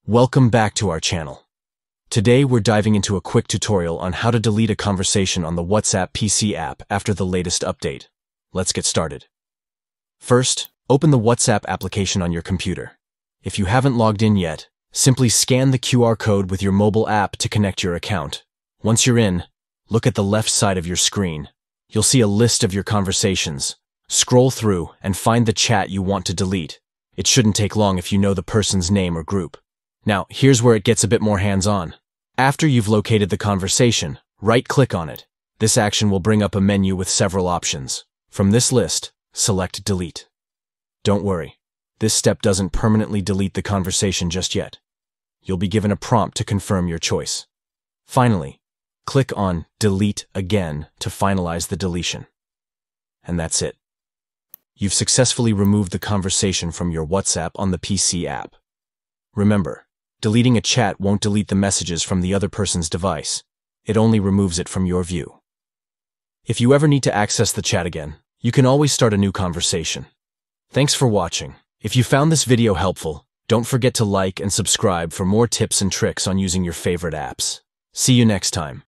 Welcome back to our channel. Today we're diving into a quick tutorial on how to delete a conversation on the WhatsApp PC app after the latest update. Let's get started. First, open the WhatsApp application on your computer. If you haven't logged in yet, simply scan the QR code with your mobile app to connect your account. Once you're in, look at the left side of your screen. You'll see a list of your conversations. Scroll through and find the chat you want to delete. It shouldn't take long if you know the person's name or group. Now, here's where it gets a bit more hands-on. After you've located the conversation, right-click on it. This action will bring up a menu with several options. From this list, select Delete. Don't worry, this step doesn't permanently delete the conversation just yet. You'll be given a prompt to confirm your choice. Finally, click on Delete Again to finalize the deletion. And that's it. You've successfully removed the conversation from your WhatsApp on the PC app. Remember, deleting a chat won't delete the messages from the other person's device. It only removes it from your view. If you ever need to access the chat again, you can always start a new conversation. Thanks for watching. If you found this video helpful, don't forget to like and subscribe for more tips and tricks on using your favorite apps. See you next time.